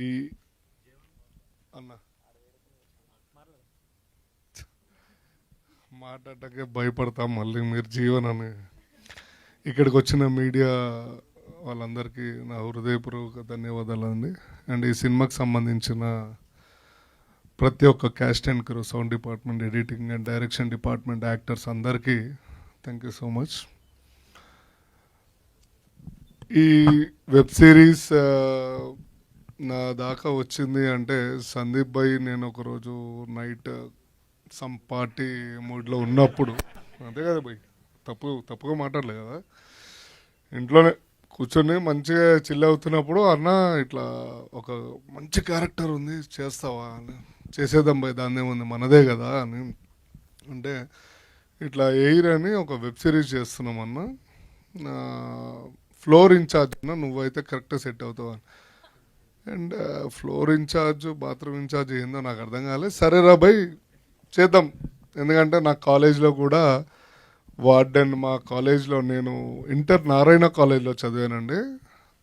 ఈ అన్న మాట్లాడటానికి భయపడతాం మళ్ళీ మీరు జీవన్ అని. ఇక్కడికి వచ్చిన మీడియా వాళ్ళందరికీ నా హృదయపూర్వక ధన్యవాదాలు అండి. అండ్ ఈ సినిమాకి సంబంధించిన ప్రతి ఒక్క caste and crew, sound department, editing and direction department, actors అందరికీ థ్యాంక్ యూ సో మచ్. ఈ వెబ్ సిరీస్ నా దాకా వచ్చింది అంటే సందీప్ భాయ్ నేను ఒకరోజు నైట్ సమ్ పార్టీ మూడ్లో ఉన్నప్పుడు, అంతే కదా భాయ్, తప్పుగా మాట్లాడలేదు కదా, ఇంట్లోనే కూర్చొని మంచిగా చిల్ అవుతున్నప్పుడు అన్న ఇట్లా ఒక మంచి క్యారెక్టర్ ఉంది చేస్తావా అని, చేసేద్దాం భాయ్ దాన్ని ఏముంది మనదే కదా అని అంటే, ఇట్లా ఎయిర్ అని ఒక వెబ్ సిరీస్ చేస్తున్నాం అన్న, ఫ్లోర్ ఇన్ఛార్జ్ అన్న నువ్వైతే కరెక్ట్గా సెట్ అవుతావు అని. And floor incharge bathroom incharge ఏందో నాకు అర్థం కాలేదు. సరే రా భాయ్ చేద్దాం, ఎందుకంటే నా కాలేజ్లో కూడా వార్డెన్, మా కాలేజ్లో నేను ఇంటర్ నారాయణ కాలేజ్లో చదివానండి,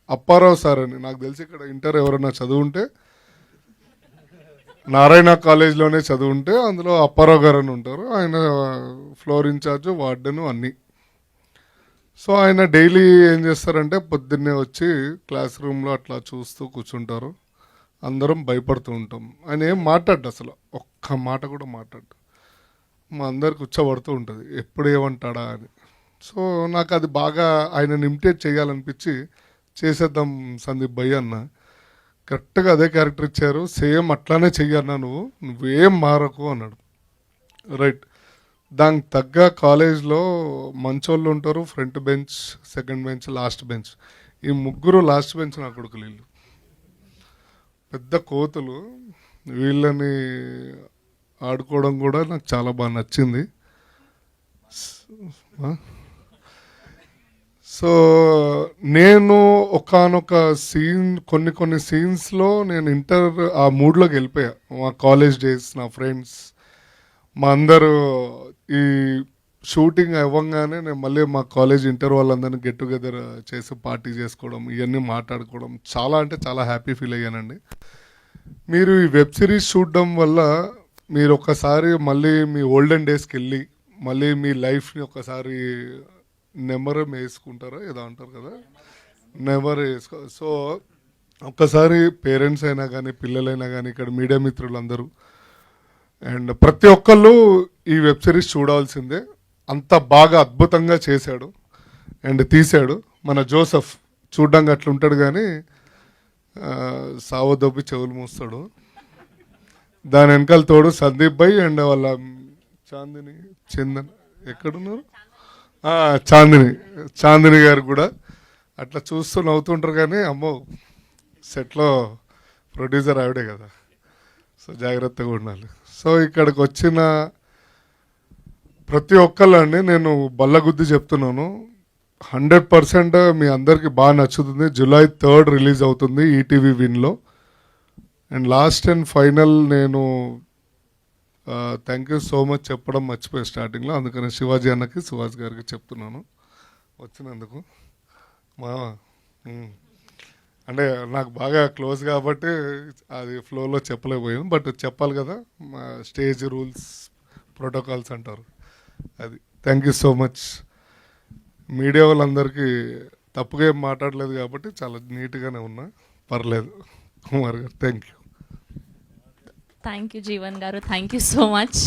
అప్పారావు సార్ అని, నాకు తెలిసి ఇక్కడ ఇంటర్ ఎవరైనా చదువుంటే నారాయణ కాలేజ్లోనే చదువుంటే అందులో అప్పారావు గారు అని ఉంటారు, ఆయన ఫ్లోర్ ఇన్ఛార్జ్ వార్డెన్ అన్నీ. సో ఆయన డైలీ ఏం చేస్తారంటే పొద్దున్నే వచ్చి క్లాస్ రూమ్లో అట్లా చూస్తూ కూర్చుంటారు, అందరం భయపడుతూ ఉంటాం. ఆయన ఏం మాట్లాడు, అసలు ఒక్క మాట కూడా మాట్లాడు, మా అందరికి ఉచ్చబడుతూ ఉంటుంది ఎప్పుడు ఏమంటాడా అని. సో నాకు అది బాగా ఆయనని ఇమిటేట్ చేయాలనిపించి చేసేద్దాం సందీప్ భయ్య అన్న. కరెక్ట్గా అదే క్యారెక్టర్ ఇచ్చారు, సేమ్ అట్లానే చెయ్యన్నా, నువ్వేం మారకు అన్నాడు. రైట్, దానికి తగ్గ కాలేజ్లో మంచోళ్ళు ఉంటారు, front bench, second bench, last bench. ఈ ముగ్గురు లాస్ట్ బెంచ్ నా కొడుకులు, వీళ్ళు పెద్ద కోతులు, వీళ్ళని ఆడుకోవడం కూడా నాకు చాలా బాగా నచ్చింది. సో నేను ఒకానొక సీన్, కొన్ని సీన్స్లో నేను ఆ మూడ్లోకి వెళ్ళిపోయా. మా కాలేజ్ డేస్, నా ఫ్రెండ్స్, మా అందరూ ఈ షూటింగ్ అవ్వగానే నేను మళ్ళీ మా కాలేజ్ ఇంటర్ వాళ్ళందరినీ గెట్ టుగెదర్ చేసి పార్టీ చేసుకోవడం, ఇవన్నీ మాట్లాడుకోవడం, చాలా అంటే చాలా హ్యాపీ ఫీల్ అయ్యానండి. మీరు ఈ వెబ్ సిరీస్ చూడడం వల్ల మీరు ఒకసారి మళ్ళీ మీ ఓల్డెన్ డేస్కి వెళ్ళి మళ్ళీ మీ లైఫ్ని ఒకసారి నెమరం వేసుకుంటారా ఏదో అంటారు కదా, నెమర్ వేసుకో. సో ఒక్కసారి పేరెంట్స్ అయినా కానీ పిల్లలైనా కానీ ఇక్కడ మీడియా మిత్రులందరూ అండ్ ప్రతి ఒక్కళ్ళు ఈ వెబ్ సిరీస్ చూడాల్సిందే, అంత బాగా అద్భుతంగా చేశాడు అండ్ తీశాడు. మన జోసెఫ్ చూడ్డానికి అట్లా ఉంటాడు కానీ సావదొబ్బి చెవులు మూస్తాడు. దాని వెనకాల తోడు సందీప్ భాయ్ అండ్ వాళ్ళ చాందిని, చందన్ ఎక్కడున్నారు, చాందిని గారు కూడా అట్లా చూస్తూ నవ్వుతుంటారు. కానీ అమ్మో సెట్లో ప్రొడ్యూసర్ ఆవిడే కదా, సో జాగ్రత్తగా ఉండాలి. సో ఇక్కడికి వచ్చిన ప్రతి ఒక్కళ్ళండి నేను బల్లగుద్ది చెప్తున్నాను, 100% మీ అందరికీ బాగా నచ్చుతుంది. July 3rd రిలీజ్ అవుతుంది ఈటీవీ విన్లో. అండ్ లాస్ట్ అండ్ ఫైనల్ నేను థ్యాంక్ యూ సో మచ్ చెప్పడం మర్చిపోయి స్టార్టింగ్లో, అందుకని శివాజీ అన్నకి, సుహాస్ గారికి చెప్తున్నాను వచ్చినందుకు. మా అంటే నాకు బాగా క్లోజ్ కాబట్టి అది ఫ్లోలో చెప్పలేకపోయాను, బట్ చెప్పాలి కదా, మా స్టేజ్ రూల్స్ ప్రోటోకాల్స్ అంటారు అది. Thank you so much. Media వాళ్ళందరికీ తప్పుగా ఏం మాట్లాడలేదు కాబట్టి చాలా నీట్గానే ఉన్నా, పర్లేదు. కుమార్ గారు thank you. Thank you Jeevan గారు, థ్యాంక్ యూ సో మచ్.